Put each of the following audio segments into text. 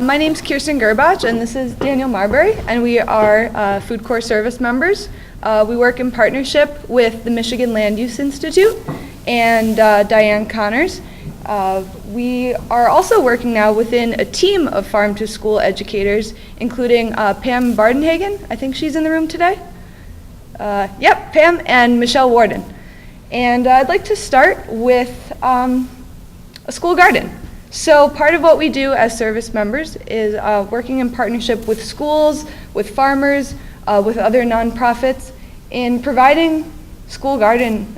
My name's Kirsten Gerbach, and this is Daniel Marbury, and we are Food Corps service members. We work in partnership with the Michigan Land Use Institute and Diane Connors. We are also working now within a team of farm-to-school educators, including Pam Bardenhagen. I think she's in the room today. Yep, Pam and Michelle Warden. And I'd like to start with a school garden. So part of what we do as service members is working in partnership with schools, with farmers, with other nonprofits in providing school garden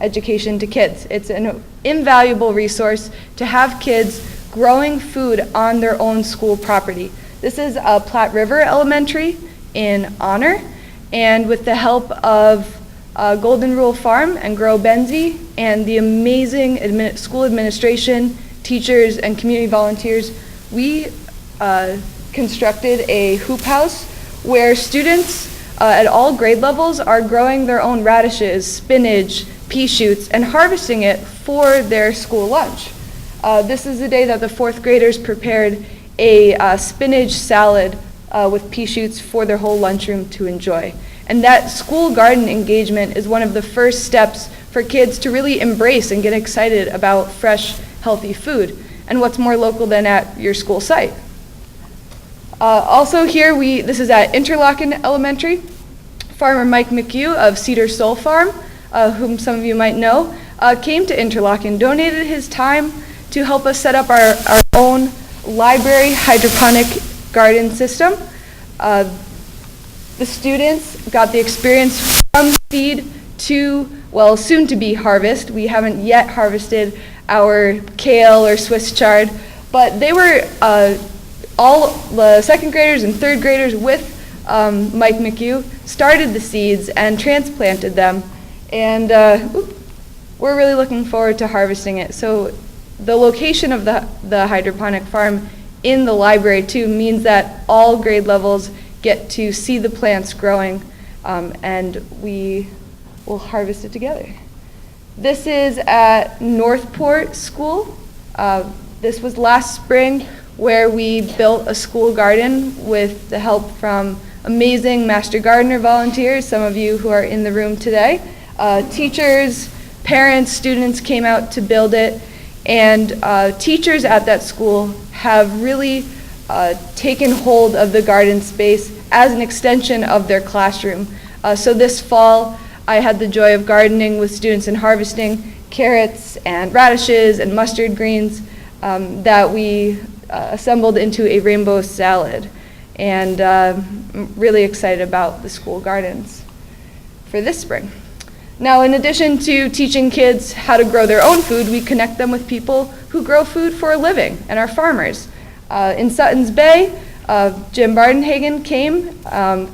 education to kids. It's an invaluable resource to have kids growing food on their own school property. This is Platte River Elementary in Honor, and with the help of Golden Rule Farm and Grow Benzie and the amazing school administration, teachers, and community volunteers, we constructed a hoop house where students at all grade levels are growing their own radishes, spinach, pea shoots, and harvesting it for their school lunch. This is the day that the fourth graders prepared a spinach salad with pea shoots for their whole lunchroom to enjoy. And that school garden engagement is one of the first steps for kids to really embrace and get excited about fresh, healthy food. And what's more local than at your school site? Also here, this is at Interlochen Elementary. Farmer Mike McHugh of Cedar Soul Farm, whom some of you might know, came to Interlochen, donated his time to help us set up our own library hydroponic garden system. The students got the experience from seed to, well, soon to be harvest. We haven't yet harvested our kale or Swiss chard, but they were all the second graders and third graders with Mike McHugh started the seeds and transplanted them, and we're really looking forward to harvesting it. So the location of the hydroponic farm in the library too means that all grade levels get to see the plants growing, and we will harvest it together. This is at Northport School. This was last spring where we built a school garden with the help from amazing Master Gardener volunteers, some of you who are in the room today. Teachers, parents, students came out to build it, and teachers at that school have really taken hold of the garden space as an extension of their classroom. So this fall, I had the joy of gardening with students and harvesting carrots and radishes and mustard greens that we assembled into a rainbow salad. And I'm really excited about the school gardens for this spring. Now, in addition to teaching kids how to grow their own food, we connect them with people who grow food for a living and are farmers. In Sutton's Bay, Jim Bardenhagen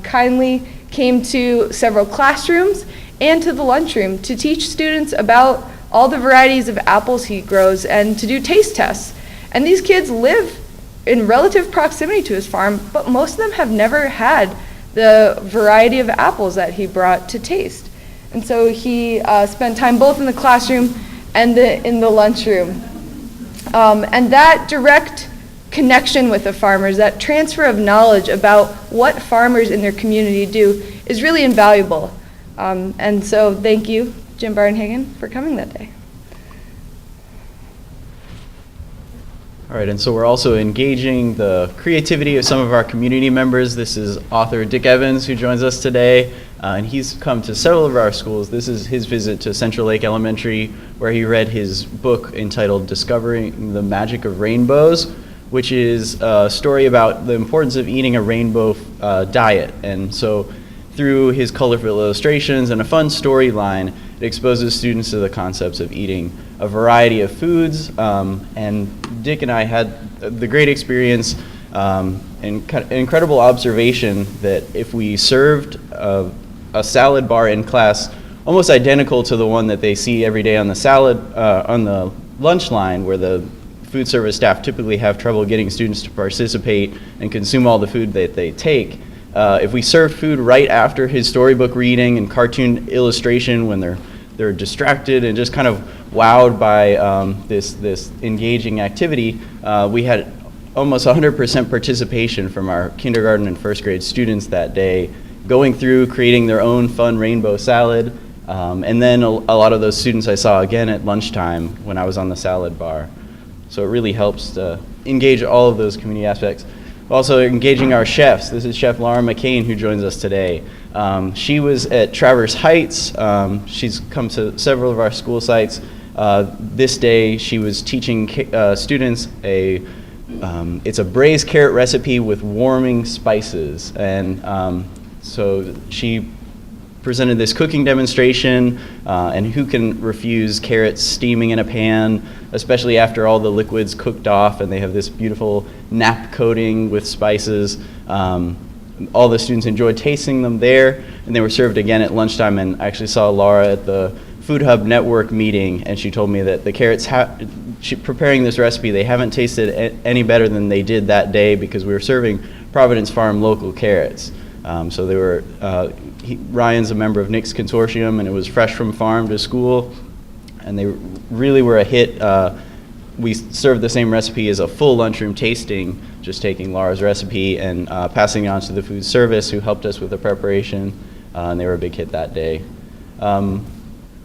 kindly came to several classrooms and to the lunchroom to teach students about all the varieties of apples he grows and to do taste tests. And these kids live in relative proximity to his farm, but most of them have never had the variety of apples that he brought to taste. And so he spent time both in the classroom and in the lunchroom. And that direct connection with the farmers, that transfer of knowledge about what farmers in their community do is really invaluable. And so thank you, Jim Bardenhagen, for coming that day. All right, and so we're also engaging the creativity of some of our community members. This is author Dick Evans, who joins us today, and he's come to several of our schools. This is his visit to Central Lake Elementary, where he read his book entitled Discovering the Magic of Rainbows, which is a story about the importance of eating a rainbow diet. And so through his colorful illustrations and a fun storyline, it exposes students to the concepts of eating a variety of foods. And Dick and I had the great experience and incredible observation that if we served a salad bar in class almost identical to the one that they see every day on the lunch line, where the food service staff typically have trouble getting students to participate and consume all the food that they take. If we served food right after his storybook reading and cartoon illustration when they're distracted and just kind of wowed by this engaging activity, we had almost 100% participation from our kindergarten and first grade students that day, going through creating their own fun rainbow salad. And then a lot of those students I saw again at lunchtime when I was on the salad bar. So it really helps to engage all of those community aspects. Also engaging our chefs. This is Chef Laura McCain who joins us today. She was at Traverse Heights. She's come to several of our school sites. This day she was teaching students it's a braised carrot recipe with warming spices. And so she presented this cooking demonstration, and who can refuse carrots steaming in a pan, especially after all the liquids cooked off and they have this beautiful nap coating with spices. All the students enjoyed tasting them there, and they were served again at lunchtime. And I actually saw Laura at the Food Hub Network meeting, and she told me that the carrots, preparing this recipe, they haven't tasted any better than they did that day because we were serving Providence Farm local carrots. So they were, Ryan's a member of Nick's Consortium, and it was fresh from farm to school, and they really were a hit. We served the same recipe as a full lunchroom tasting, just taking Laura's recipe and passing it on to the food service who helped us with the preparation, and they were a big hit that day.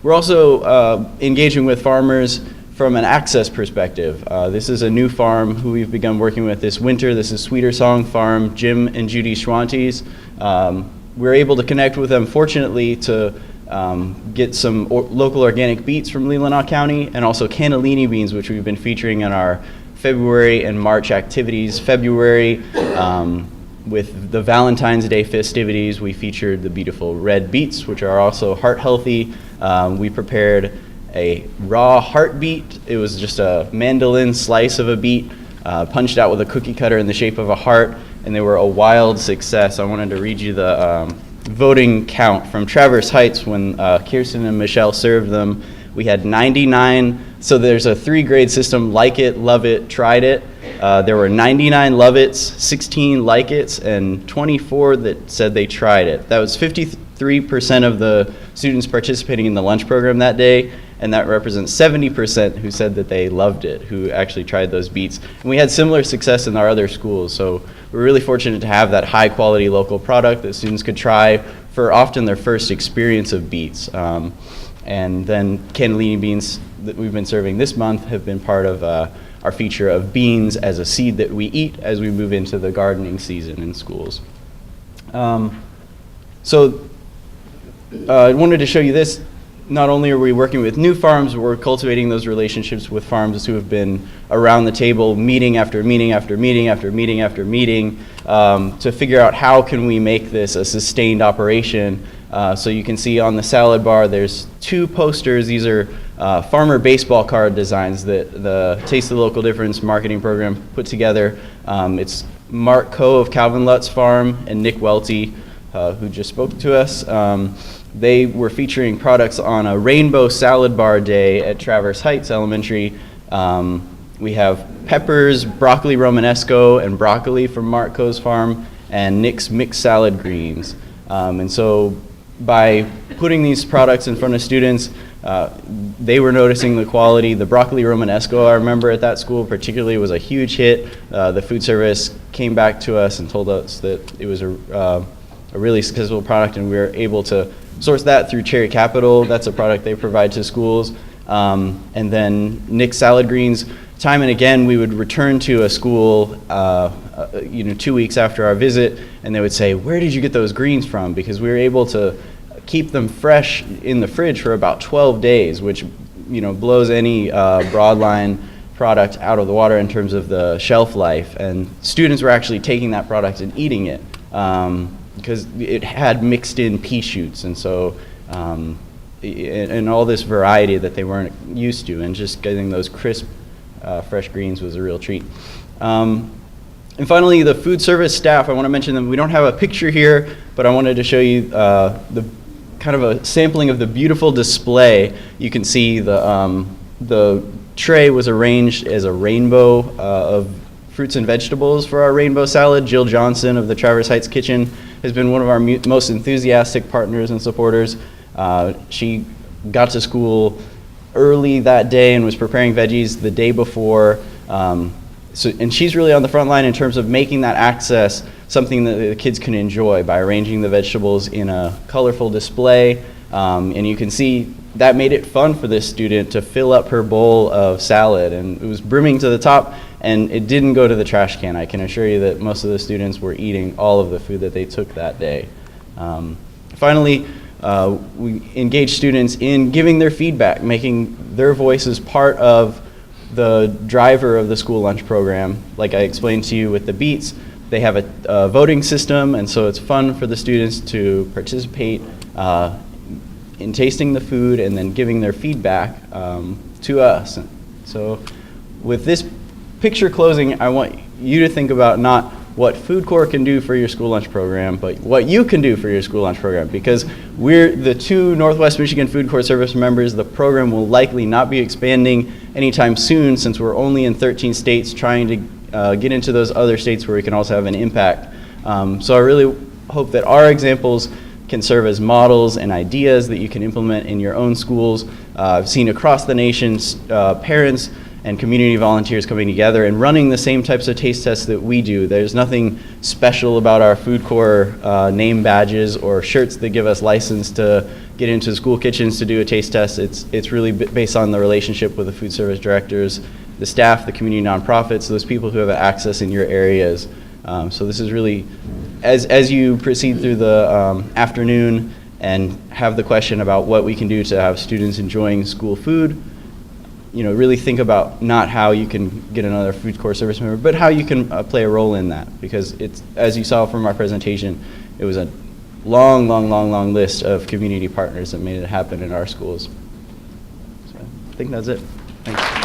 We're also engaging with farmers from an access perspective. This is a new farm who we've begun working with this winter. This is Sweeter Song Farm, Jim and Judy Schwantes. We're able to connect with them, fortunately, to get some local organic beets from Leelanau County, and also cannellini beans, which we've been featuring in our February and March activities. February, with the Valentine's Day festivities, we featured the beautiful red beets, which are also heart healthy. We prepared a raw heart beet. It was just a mandolin slice of a beet, punched out with a cookie cutter in the shape of a heart, and they were a wild success. I wanted to read you the voting count from Traverse Heights when Kirsten and Michelle served them. We had 99, so there's a 3-grade system: like it, love it, tried it. There were 99 love it's, 16 like it's, and 24 that said they tried it. That was 53% of the students participating in the lunch program that day, and that represents 70% who said that they loved it, who actually tried those beets. And we had similar success in our other schools, so we're really fortunate to have that high quality local product that students could try for often their first experience of beets. And then cannellini beans that we've been serving this month have been part of our feature of beans as a seed that we eat as we move into the gardening season in schools. So I wanted to show you this. Not only are we working with new farms, we're cultivating those relationships with farms who have been around the table meeting after meeting after meeting after meeting after meeting to figure out how can we make this a sustained operation. So you can see on the salad bar there's 2 posters. These are farmer baseball card designs that the Taste of the Local Difference marketing program put together. It's Mark Coe of Calvin Lutz Farm and Nick Welty, who just spoke to us. They were featuring products on a rainbow salad bar day at Traverse Heights Elementary. We have peppers, broccoli romanesco, and broccoli from Mark Coe's farm, and Nick's mixed salad greens. And so by putting these products in front of students, they were noticing the quality. The broccoli romanesco, I remember at that school particularly, was a huge hit. The food service came back to us and told us that it was a really successful product, and we were able to source that through Cherry Capital. That's a product they provide to schools. And then Nick's salad greens, time and again we would return to a school 2 weeks after our visit, and they would say, where did you get those greens from? Because we were able to keep them fresh in the fridge for about 12 days, which blows any broadline product out of the water in terms of the shelf life. And students were actually taking that product and eating it because it had mixed in pea shoots, and so and all this variety that they weren't used to, and just getting those crisp fresh greens was a real treat. And finally, the food service staff, I want to mention them. We don't have a picture here, but I wanted to show you the kind of a sampling of the beautiful display. You can see the tray was arranged as a rainbow of fruits and vegetables for our rainbow salad. Jill Johnson of the Traverse Heights Kitchen has been one of our most enthusiastic partners and supporters. She got to school early that day and was preparing veggies the day before. and she's really on the front line in terms of making that access something that the kids can enjoy by arranging the vegetables in a colorful display. And you can see that made it fun for this student to fill up her bowl of salad, and it was brimming to the top, and it didn't go to the trash can. I can assure you that most of the students were eating all of the food that they took that day. Finally, we engage students in giving their feedback, making their voices part of the driver of the school lunch program. Like I explained to you with the Beets, they have a voting system, and so it's fun for the students to participate in tasting the food and then giving their feedback to us. So with this picture closing, I want you to think about not what Food Corps can do for your school lunch program, but what you can do for your school lunch program, because we're the 2 Northwest Michigan Food Corps Service members. The program will likely not be expanding anytime soon, since we're only in 13 states trying to get into those other states where we can also have an impact. So I really hope that our examples can serve as models and ideas that you can implement in your own schools. I've seen across the nation parents and community volunteers coming together and running the same types of taste tests that we do. There's nothing special about our Food Corps name badges or shirts that give us license to get into school kitchens to do a taste test. It's really based on the relationship with the food service directors, the staff, the community nonprofits, those people who have access in your areas. So this is really, as you proceed through the afternoon and have the question about what we can do to have students enjoying school food, really think about not how you can get another Food Corps service member, but how you can play a role in that. Because it's, as you saw from our presentation, it was a long list of community partners that made it happen in our schools. So I think that's it. Thanks.